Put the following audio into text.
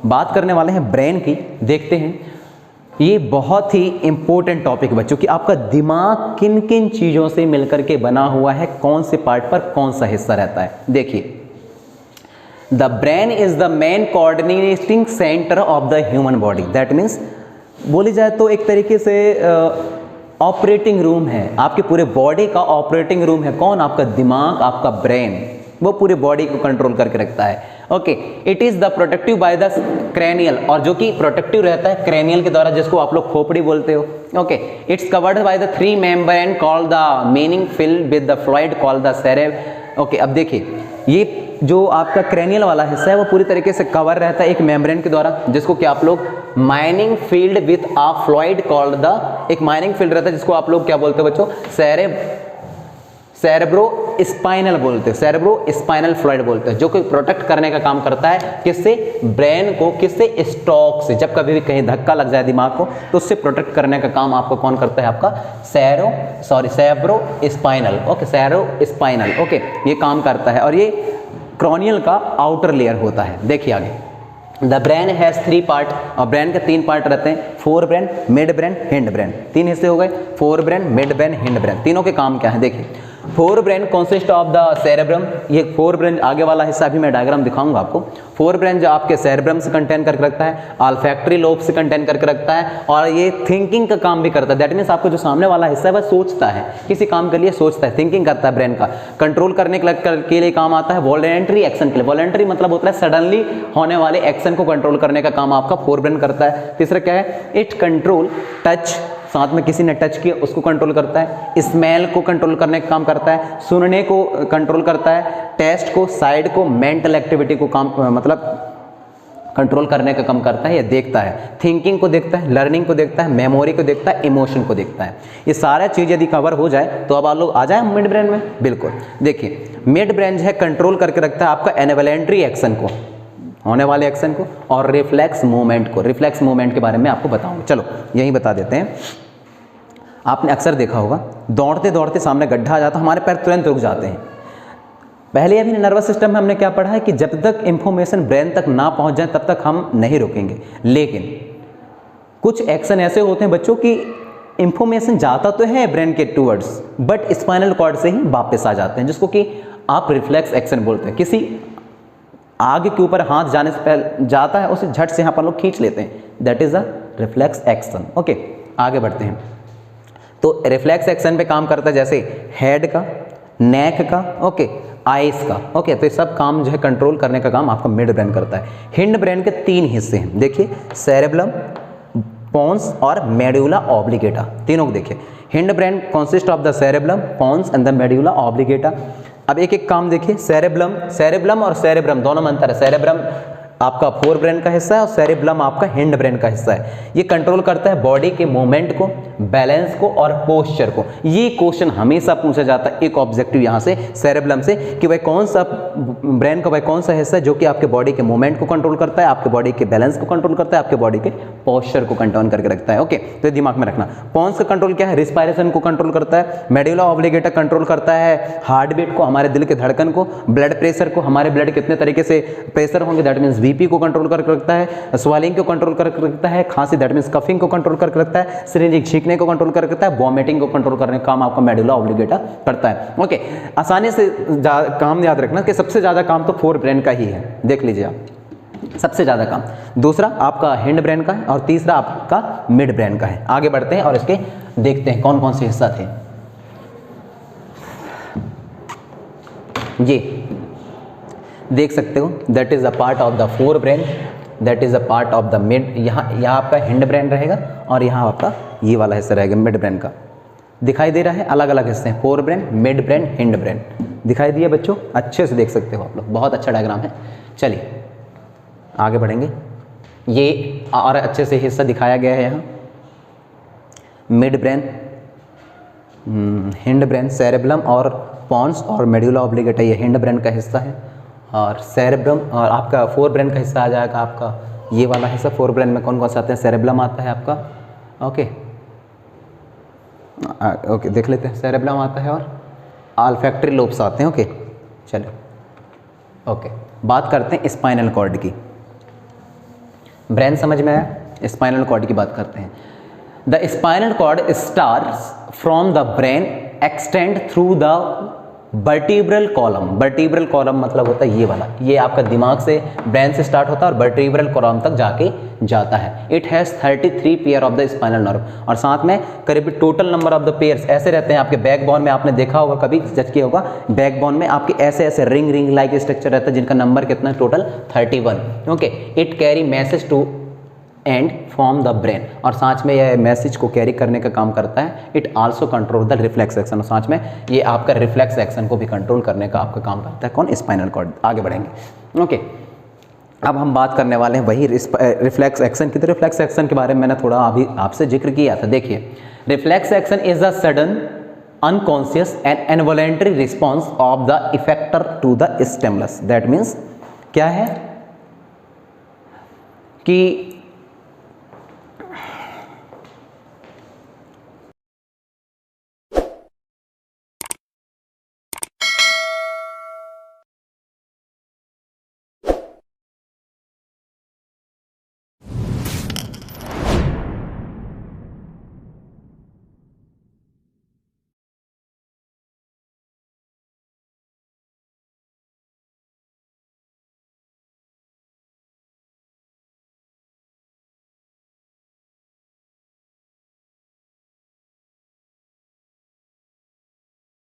बात करने वाले हैं ब्रेन की। देखते हैं, ये बहुत ही इंपॉर्टेंट टॉपिक बच्चों कि आपका दिमाग किन किन चीज़ों से मिलकर के बना हुआ है, कौन से पार्ट पर कौन सा हिस्सा रहता है। देखिए, the brain is the main coordinating centre of the human body. That means बोली जाए तो एक तरीके से ऑपरेटिंग रूम है, आपके पूरे बॉडी का ऑपरेटिंग रूम है कौन? आपका दिमाग, आपका ब्रेन, वो पूरे बॉडी को कंट्रोल करके रखता है। Okay, it is the protective by the cranial, और जो कि प्रोटेक्टिव रहता है क्रैनियल के द्वारा, जिसको आप लोग खोपड़ी बोलते हो। Okay, it's covered by the 3 membrane called the meaning filled with the fluid called the सेरेब। ओके, अब देखिए, ये जो आपका क्रैनियल वाला हिस्सा है वो पूरी तरीके से कवर रहता है एक मेम्ब्रेन के द्वारा, जिसको कि आप लोग mining field with a fluid called the, एक माइनिंग फील्ड रहता है जिसको आप लोग क्या बोलते हो बच्चों? सेरेब्रो स्पाइनल बोलते हैं, सेरेब्रो स्पाइनल फ्लूइड बोलते हैं, जो कि प्रोटेक्ट करने का काम करता है किससे? ब्रेन को। किससे? स्ट्रोक से। जब कभी भी कहीं धक्का लग जाए दिमाग को तो उससे प्रोटेक्ट करने का काम आपको कौन करता है? आपका cerebro spinal. Okay, cerebro spinal, okay, ये काम करता है और ये क्रॉनियल का आउटर लेयर होता है। देखिए आगे, द ब्रेन हैज 3 पार्ट, और ब्रेन के 3 पार्ट रहते हैं, fore brain, mid brain, hind brain. 3 हिस्से हो गए, fore brain, mid brain, hind brain. तीनों के काम क्या है? देखिए, fore brain consist of the cerebrum, ये फोर ब्रेन आगे वाला हिस्सा अभी मैं डायग्राम दिखाऊंगा आपको। फोर ब्रेन जो आपके सेरेब्रम से कंटेन करके रखता है, ऑल्फैक्टरी लोब से कंटेन करके रखता है, और ये थिंकिंग का काम भी करता है। दैट मीन्स आपको जो सामने वाला हिस्सा है वह सोचता है, किसी काम के लिए सोचता है, थिंकिंग करता है। ब्रेन का कंट्रोल करने के लिए काम आता है वॉलेंट्री एक्शन के लिए। वॉलेंट्री मतलब होता है सडनली होने वाले एक्शन को कंट्रोल करने का काम आपका फोर ब्रेन करता है। तीसरा क्या है? इट कंट्रोल टच, साथ में किसी ने टच किया उसको कंट्रोल करता है, स्मेल को कंट्रोल करने का काम करता है, सुनने को कंट्रोल करता है, टेस्ट को, साइड को, मेंटल एक्टिविटी को काम मतलब कंट्रोल करने का काम करता है, या देखता है, थिंकिंग को देखता है, लर्निंग को देखता है, मेमोरी को देखता है, इमोशन को देखता है। ये सारा चीज़ यदि कवर हो जाए तो अब आप लोग आ जाए मिड ब्रेन में। बिल्कुल, देखिए, मिड ब्रेन जो है कंट्रोल करके रखता है आपका एनवलेंट्री एक्शन को, होने वाले एक्शन को, और रिफ्लेक्स मूवमेंट को। रिफ्लेक्स मूवमेंट के बारे में आपको बताऊंगा, चलो यही बता देते हैं। आपने अक्सर देखा होगा, दौड़ते दौड़ते सामने गड्ढा आ जाता है, हमारे पैर तुरंत रुक जाते हैं। पहले अभी नर्वस सिस्टम में हमने क्या पढ़ा है कि जब तक इंफॉर्मेशन ब्रेन तक ना पहुंच जाए तब तक हम नहीं रुकेंगे। लेकिन कुछ एक्शन ऐसे होते हैं बच्चों की इंफॉर्मेशन जाता तो है ब्रेन के टूवर्ड्स, बट स्पाइनल कॉर्ड से ही वापस आ जाते हैं, जिसको कि आप रिफ्लेक्स एक्शन बोलते हैं। किसी आगे के ऊपर हाथ जाने से पहले जाता है, उसे झट से यहाँ पर लोग खींच लेते हैं, that is a reflex action. Okay, आगे बढ़ते हैं। तो रिफ्लेक्स एक्शन पे काम करता है जैसे हेड का, नेक का, ओके, आइस का। ओके, तो ये सब काम जो है कंट्रोल करने का काम आपका मिड ब्रेन करता है। हिंड ब्रेन के 3 हिस्से हैं, देखिए, सेरेब्रम, पोन्स और मेडुला ऑब्लिगेटा। तीनों को देखिए, hind brain consist of the cerebrum, pons and the medulla oblongata. अब एक एक काम देखिए, सेरेब्रम और सेरेब्रम दोनों में अंतर है। सेरेब्रम आपका फोर ब्रेन का हिस्सा है और सेरेब्रम आपका हिंड ब्रेन का हिस्सा है। ये कंट्रोल करता है बॉडी के मूवमेंट को, बैलेंस को और पोस्चर को। ये क्वेश्चन हमेशा पूछा जाता है, एक ऑब्जेक्टिव यहाँ से सेरेब्रम से, कि भाई कौन सा ब्रेन का भाई कौन सा हिस्सा है जो कि आपके बॉडी के मूवमेंट को कंट्रोल करता है, आपके बॉडी के बैलेंस को कंट्रोल करता है, आपके बॉडी के पोस्चर को कंट्रोल करके रखता है। ओके, तो दिमाग में रखना। पोन्स का कंट्रोल क्या है? रिस्पायरेशन को कंट्रोल करता है। मेडुला ऑब्लिगेटा कंट्रोल करता है हार्ट बीट को, हमारे दिल के धड़कन को, ब्लड प्रेशर को, हमारे ब्लड कितने तरीके से प्रेशर होंगे, दैट मीन्स बीपी को कंट्रोल करके रखता है। स्वेलिंग को कंट्रोल करके रखता है। खांसी दैट मीन्स कफिंग को कंट्रोल करके रखता है। सिरिंजिंग छींकने को कंट्रोल करके रखता है। वॉमिटिंग को कंट्रोल करने का काम आपका मेडुला ऑब्लिगेटा करता है। ओके, आसानी से काम याद रखना कि सबसे ज्यादा काम तो फोर ब्रेन का ही है, देख लीजिए आप, सबसे ज्यादा काम। दूसरा आपका हिंड ब्रेन का है और तीसरा आपका मिड ब्रेन का है। आगे बढ़ते हैं और इसके देखते हैं कौन कौन से हिस्सा थे। ये देख सकते हो, that is a part of the fore brain, that is a part of the mid. यहाँ आपका हिंड ब्रेन रहेगा और यहाँ आपका ये वाला हिस्सा रहेगा मिड ब्रेन का। दिखाई दे रहा है, अलग अलग हिस्से हैं, fore brain, mid brain, hind brain. दिखाई दिया बच्चों? अच्छे से देख सकते हो आप लोग, बहुत अच्छा डायग्राम है। चलिए आगे बढ़ेंगे। ये और अच्छे से हिस्सा दिखाया गया है यहाँ, mid brain, hind brain, cerebrum और पोन्स और मेडुला ऑब्लिगेटा, ये हिंड ब्रेन का हिस्सा है। और सेरेब्रम और आपका फोर ब्रेन का हिस्सा आ जाएगा आपका ये वाला हिस्सा। फोर ब्रेन में कौन कौन सा आता है? सेरेब्रम आता है आपका, ओके ओके, देख लेते हैं। सेरेब्रम आता है और ऑल्फैक्टरी लोब्स आते हैं। ओके, चलो ओके, बात करते हैं स्पाइनल कॉर्ड की। ब्रेन समझ में आया, स्पाइनल कॉर्ड की बात करते हैं। The spinal cord starts from the brain extend through the vertebral column. Vertebral column मतलब होता है ये वाला, ये आपका दिमाग से ब्रेन से स्टार्ट होता है और वर्टिब्रल कॉलम तक जाके जाता है। It has 33 pair of the spinal nerve, और साथ में करीब total number of the pairs ऐसे रहते हैं आपके बैकबोन में। आपने देखा होगा, कभी जज किया होगा, बैकबोन में आपके ऐसे ऐसे रिंग रिंग लाइक स्ट्रक्चर रहता है जिनका नंबर कितना है, total 31। Okay, it carry message to and from the brain, और साथ में यह मैसेज को कैरी करने का काम करता है। It also control the reflex action, और साथ में ये आपका रिफ्लेक्स एक्शन को भी कंट्रोल करने का आपका काम करता है। कौन? Spinal cord. आगे बढ़ेंगे। ओके, अब हम बात करने वाले हैं वही रिफ्लेक्स एक्शन की। तो रिफ्लेक्स एक्शन के बारे में मैंने थोड़ा अभी आपसे जिक्र किया था। देखिए, reflex action is the sudden unconscious and involuntary response of the effector to the stimulus. That means क्या है कि